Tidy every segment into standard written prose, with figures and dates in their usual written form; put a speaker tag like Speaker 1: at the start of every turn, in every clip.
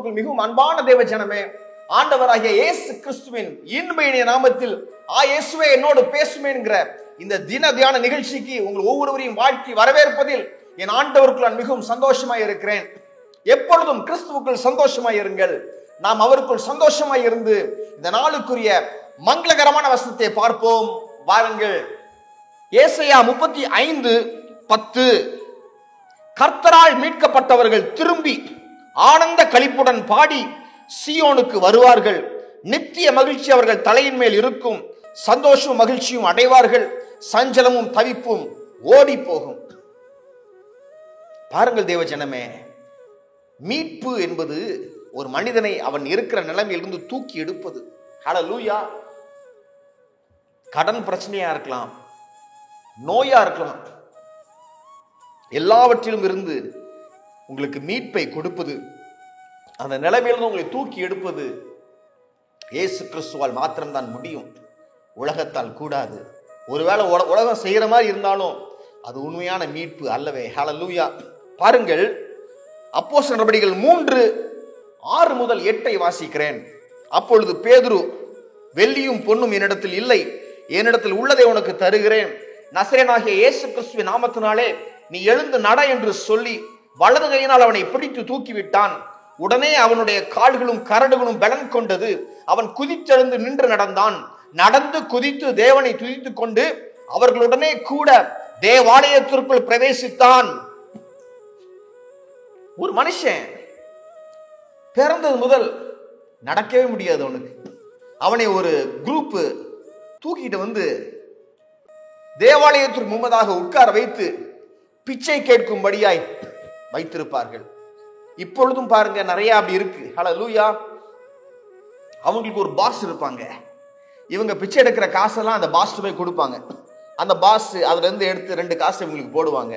Speaker 1: கிறிஸ்துவுக்குள் மிகவும் அன்பான தேவ ஜனமே, ஆண்டவராகிய இயேசு கிறிஸ்துவின் இன்ப நாமத்தில் இயேசுவே என்னோடு பேசுமே என்கிற இந்த தின தியான நிகழ்ச்சிக்கு உங்கள் ஒவ்வொருவரையும் வாழ்த்தி வரவேற்பதில் என் ஆண்டவருக்குள் நான் மிகவும் சந்தோஷமாய் இருக்கிறேன். எப்பொழுதும் கிறிஸ்துவுக்குள் சந்தோஷமாய் இருங்கள். நாம் அவருக்குள் சந்தோஷமாய் இருந்து இந்த நாளுக்குரிய மங்களகரமான வசனத்தை பார்ப்போம். வாருங்கள். ஏசாயா 35:10. கர்த்தரால் மீட்கப்பட்டவர்கள் திரும்பி ஆனந்த களிப்புடன் பாடி சீயோனுக்கு வருவார்கள். நித்திய மகிழ்ச்சி அவர்கள் தலையின் மேல் இருக்கும். சந்தோஷமும் மகிழ்ச்சியும் அடைவார்கள். சஞ்சலமும் தவிப்பும் ஓடி போகும். பாருங்கள் தேவ ஜனமே, மீட்பு என்பது ஒரு மனிதனை அவன் இருக்கிற நிலைமையிலிருந்து தூக்கி எடுப்பது. ஹல்லேலூயா. கடன் பிரச்சனையா இருக்கலாம், நோயா இருக்கலாம், எல்லாவற்றிலும் இருந்து உங்களுக்கு மீட்பை கொடுப்பது, அந்த நிலைமையிலிருந்து உங்களை தூக்கி எடுப்பது இயேசு கிறிஸ்துவால் மாத்திரம்தான் முடியும். உலகத்தால் கூடாது. ஒருவேளை உலகம் செய்யற மாதிரி இருந்தாலும் அது உண்மையான மீட்பு அல்லவே. ஹல்லேலூயா. பாருங்கள், அப்போஸ்தலர் நடபடிகள் 3:6-8 வாசிக்கிறேன். அப்பொழுது பேதுரு, வெள்ளியும் பொன்னும் என்னிடத்தில் இல்லை, என்னிடத்தில் உள்ளதை உனக்கு தருகிறேன். நசரேயனாகிய இயேசு கிறிஸ்துவின் நாமத்தினாலே நீ எழுந்து நட என்று சொல்லி வலது கையினால் அவனை பிடித்து தூக்கிவிட்டான். உடனே அவனுடைய கால்களும் கரடுகளும் பலன் கொண்டது. அவன் குதித்தெழுந்து நின்று நடந்தான். நடந்து குதித்து தேவனை துதித்துக் கொண்டு அவர்களுடனே கூட தேவாலயத்திற்குள் பிரவேசித்தான். ஒரு மனுஷன் பிறந்தது முதல் நடக்கவே முடியாது. அவனை ஒரு குரூப் தூக்கிட்டு வந்து தேவாலயத்திற்கு முன்பதாக உட்கார வைத்து பிச்சை கேட்கும்படியாய் வைத்திருப்பார்கள். இப்பொழுதும் பாருங்க, நிறைய அப்படி இருக்கு. ஹல்லேலூயா. அவங்களுக்கு ஒரு பாஸ் இருப்பாங்க. இவங்க பிச்சை எடுக்கிற காசெல்லாம் அந்த பாஸ் போய் கொடுப்பாங்க. அந்த பாஸ் அதுல இருந்து எடுத்து 2 காசு இவங்களுக்கு போடுவாங்க.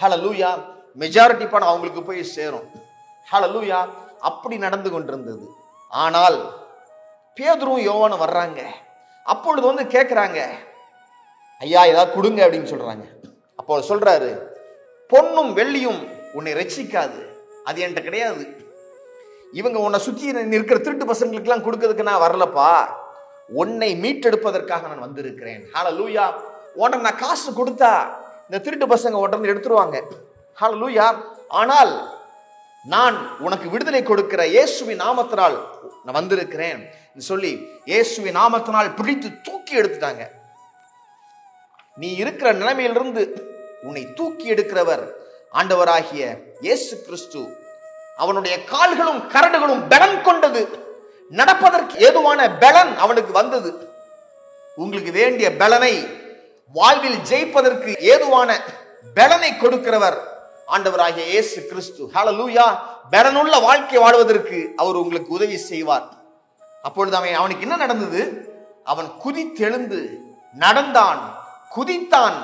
Speaker 1: ஹல்லேலூயா. மெஜாரிட்டி பணம் அவங்களுக்கு போய் சேரும். ஹல்லேலூயா. அப்படி நடந்து கொண்டிருந்தது. ஆனால் பேதுருவும் யோவானும் வர்றாங்க. அப்பொழுது வந்து கேட்கிறாங்க, ஐயா ஏதாவது கொடுங்க அப்படின்னு சொல்றாங்க. அப்போ சொல்றாரு, பொன்னும் வெள்ளியும் உன்னை ரட்சிக்காது, அது என்கிட்ட கிடையாது. இவங்க உன்னை சுத்தி இருக்கிற திருட்டு பசங்களுக்கு எல்லாம் கொடுக்கிறதுக்கு நான் வரலப்பா, உன்னை மீட்டெடுப்பதற்காக நான் வந்திருக்கிறேன். ஹல்லேலூயா. உடனே நான் காசு கொடுத்தா இந்த திருட்டு பசங்க உடனே எடுத்துருவாங்க. ஹல்லேலூயா. ஆனால் நான் உனக்கு விடுதலை கொடுக்கிற இயேசுவின் நாமத்தினால் நான் வந்திருக்கிறேன் சொல்லி இயேசுவின் நாமத்தினால் பிடித்து தூக்கி எடுத்துட்டாங்க. நீ இருக்கிற நிலைமையிலிருந்து உன்னை தூக்கி எடுக்கிறவர் ஆண்டவராகிய இயேசு கிறிஸ்து. அவனுடைய கால்களும் கரடுகளும் பலன் கொண்டது. நடப்பதற்கு ஏதுவான பலன் அவனுக்கு வந்தது. உங்களுக்கு வேண்டிய பலனை, வாழ்வில் ஜெயிப்பதற்கு ஏதுவான பலனை கொடுக்கிறவர் ஆண்டவராகிய இயேசு கிறிஸ்து. ஹல்லேலூயா. பலனுள்ள வாழ்க்கை வாழ்வதற்கு அவர் உங்களுக்கு உதவி செய்வார். அப்பொழுது அவனுக்கு என்ன நடந்தது? அவன் குதித்தெழுந்து நடந்தான், குதித்தான்,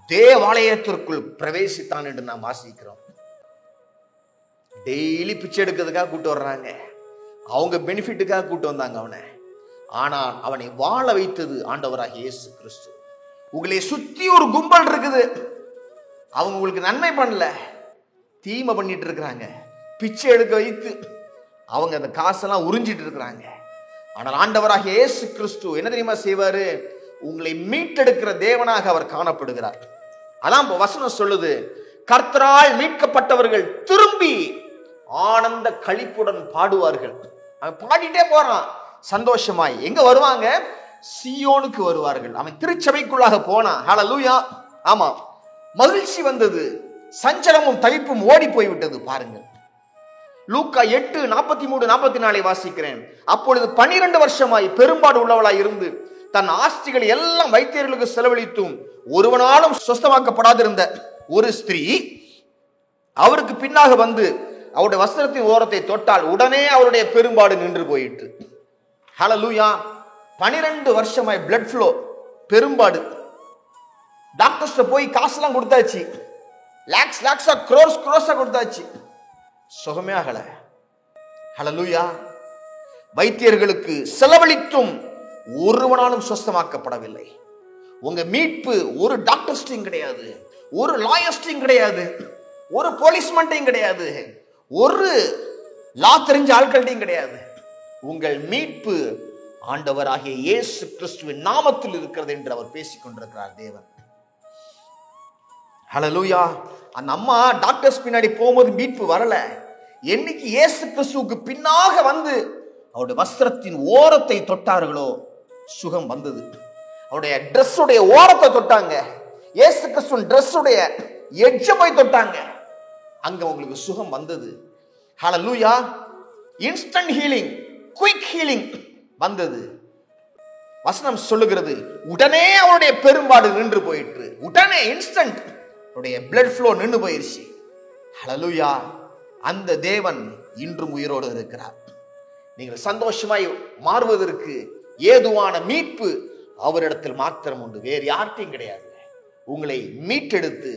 Speaker 1: தேவாலயத்திற்குள் பிரவேசித்தான் என்று நாம் வாசிக்கிறோம். டெய்லி பிச்சை எடுக்கிறதுக்காக கூட்டு வர்றாங்க, அவங்க பெனிஃபிட்டுக்காக கூட்டு வந்தாங்க அவனை. ஆனால் அவனை வாழ வைத்தது ஆண்டவராகிய இயேசு கிறிஸ்து. உங்களை சுத்தி ஒரு கும்பல் இருக்குது, அவங்க உங்களுக்கு நன்மை பண்ணல, தீமை பண்ணிட்டு இருக்கிறாங்க. பிச்சை எடுக்க வைத்து அவங்க அந்த காசெல்லாம் உறிஞ்சிட்டு இருக்கிறாங்க. ஆனால் ஆண்டவராகிய இயேசு கிறிஸ்து என்ன தெரியுமா செய்வாரு? உங்களை மீட்டெடுக்கிற தேவனாக அவர் காணப்படுகிறார். அதான் வசனம் சொல்லுது, கர்த்தரால் மீட்கப்பட்டவர்கள் திரும்பி ஆனந்த களிப்புடன் பாடுவார்கள். அவன் பாடிட்டே போறான் சந்தோஷமாய். எங்க வருவாங்க? சீயோனுக்கு வருவார்கள். அவன் திருச்சபைக்குள்ளாக போனான். ஹல்லேலூயா. ஆமா, மகிழ்ச்சி வந்தது, சஞ்சலமும் தவிப்பும் ஓடி போய்விட்டது. பாருங்கள், லூக்கா 8:43-44 வாசிக்கிறேன். அப்பொழுது 12 வருஷமாய் பெரும்பாடு உள்ளவளாய் இருந்து தன் ஆஸ்திகளை எல்லாம் வைத்தியர்களுக்கு செலவழித்தும் ஒருவனாலும் சுஸ்தமாக்கப்படாதிருந்த ஒரு ஸ்திரீ அவருக்கு பின்னாக வந்து அவருடைய வஸ்திரத்தின் ஓரத்தை தொட்டால் உடனே அவருடைய பெரும்பாடு நின்று போயிற்று. ஹல்லேலூயா. 12 வருஷமாய் பிளட் ஃப்ளோ, பெரும்பாடு. டாக்டர்ஸ்ட போய் காசுலாம் கொடுத்தாச்சு, லாக்ஸா க்ரோர்ஸா கொடுத்தாச்சு, சுகமே ஆகல. ஹல்லேலூயா. வைத்தியர்களுக்கு செலவழித்தும் ஒருவனாலும் சுஸ்தமாக்கப்படவில்லை. உங்க மீட்பு ஒரு டாக்டர்ஸ்டையும் கிடையாது, ஒரு லாயர்ஸ்டையும் கிடையாது, ஒரு போலீஸ்மேன்டையும் கிடையாது, ஒரு லா தெரிஞ்ச ஆட்கள்டையும் கிடையாது. உங்கள் மீட்பு ஆண்டவராகிய இயேசு கிறிஸ்துவின் நாமத்தில் இருக்கிறது என்று அவர் பேசிக் கொண்டிருக்கிறார் தேவன். ஹல்லேலூயா. அந்த அம்மா டாக்டர்ஸ் பின்னாடி போகும்போது மீட்பு வரல. என்னைக்கு இயேசு கிறிஸ்துவுக்கு பின்னாக வந்து அவருடைய வஸ்திரத்தின் ஓரத்தை தொட்டார்களோ சுகம் வந்தது. அவருடைய டிரெஸ்ஸுடைய ஓரத்தை தொட்டாங்க, இயேசு கிறிஸ்துவின் டிரெஸ்ஸுடைய எட்ஜ போய் தொட்டாங்க, அங்க உங்களுக்கு சுகம் வந்தது. ஹல்லேலூயா. இன்ஸ்டன்ட் ஹீலிங், குயிக் ஹீலிங் வந்தது. வசனம் சொல்லுகிறது, உடனே அவருடைய பெரும்பாடு நின்று போயிற்று. உடனே இன்ஸ்டன்ட் அவருடைய பிளட் ஃப்ளோ நின்று போயிருச்சு. ஹல்லேலூயா. அந்த தேவன் இன்றும் உயிரோடு இருக்கிறார். நீங்கள் சந்தோஷமாய் மாறுவதற்கு ஏதுவான மீட்பு அவரிடத்தில் மாத்திரம் உண்டு, வேறு யார்ட்டையும் கிடையாது. உங்களை மீட்டெடுத்து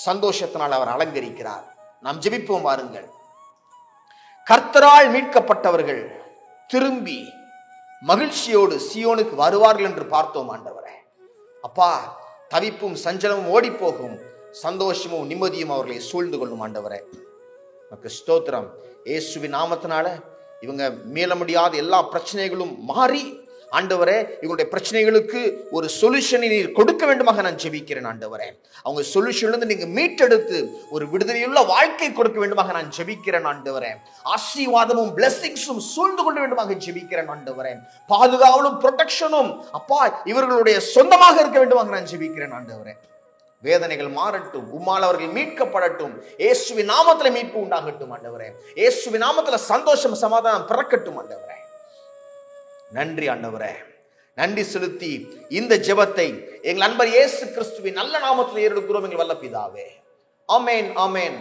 Speaker 1: சந்தோஷத்தினால் அவர் அலங்கரிக்கிறார். நாம் ஜெபிப்போம் வாருங்கள். கர்த்தரால் மீட்கப்பட்டவர்கள் திரும்பி மகிழ்ச்சியோடு சீயோனுக்கு வருவார்கள் என்று பார்த்தோம் ஆண்டவரே. அப்பா, தவிப்பும் சஞ்சலமும் ஓடி போகும், சந்தோஷமும் நிம்மதியும் அவர்களை சூழ்ந்து கொள்ளும் ஆண்டவரே. நமக்கு ஸ்தோத்திரம். இயேசுவின் நாமத்தினால இவங்க மீள முடியாத எல்லா பிரச்சனைகளும் மாறி ஆண்டவரே, இவங்களுடைய பிரச்சனைகளுக்கு ஒரு சொல்யூஷனை நீர் கொடுக்க வேண்டுமாக நான் ஜெபிக்கிறேன் ஆண்டவரே. அவங்க சொல்யூஷன்ல நீங்க மீட்டெடுத்து ஒரு விடுதலையுள்ள வாழ்க்கை கொடுக்க வேண்டுமாக நான் ஜெபிக்கிறேன் ஆண்டவரே. ஆசீர்வாதமும் பிளெஸிங்ஸும் சூழ்ந்து கொள்ள வேண்டுமாக ஜெபிக்கிறேன் ஆண்டவரே. பாதுகாவலும் ப்ரொடெக்ஷனும் அப்பா இவர்களுடைய சொந்தமாக இருக்க வேண்டுமாக நான் ஜெபிக்கிறேன் ஆண்டவரே. வேதனைகள் மாறட்டும், உம்மால் அவர்கள் மீட்கப்படட்டும். இயேசுவின் நாமத்துல மீட்பு உண்டாகட்டும் ஆண்டவரே. இயேசுவின் நாமத்துல சந்தோஷம் சமாதானம் பிறக்கட்டும் ஆண்டவரே. நன்றி ஆண்டவரே. நன்றி செலுத்தி இந்த ஜெபத்தை எங்கள் அன்பர் இயேசு கிறிஸ்துவின் நல்ல நாமத்தில் ஏறெடுக்கிறோம் எங்கள் வல்ல பிதாவே. ஆமென், ஆமென்.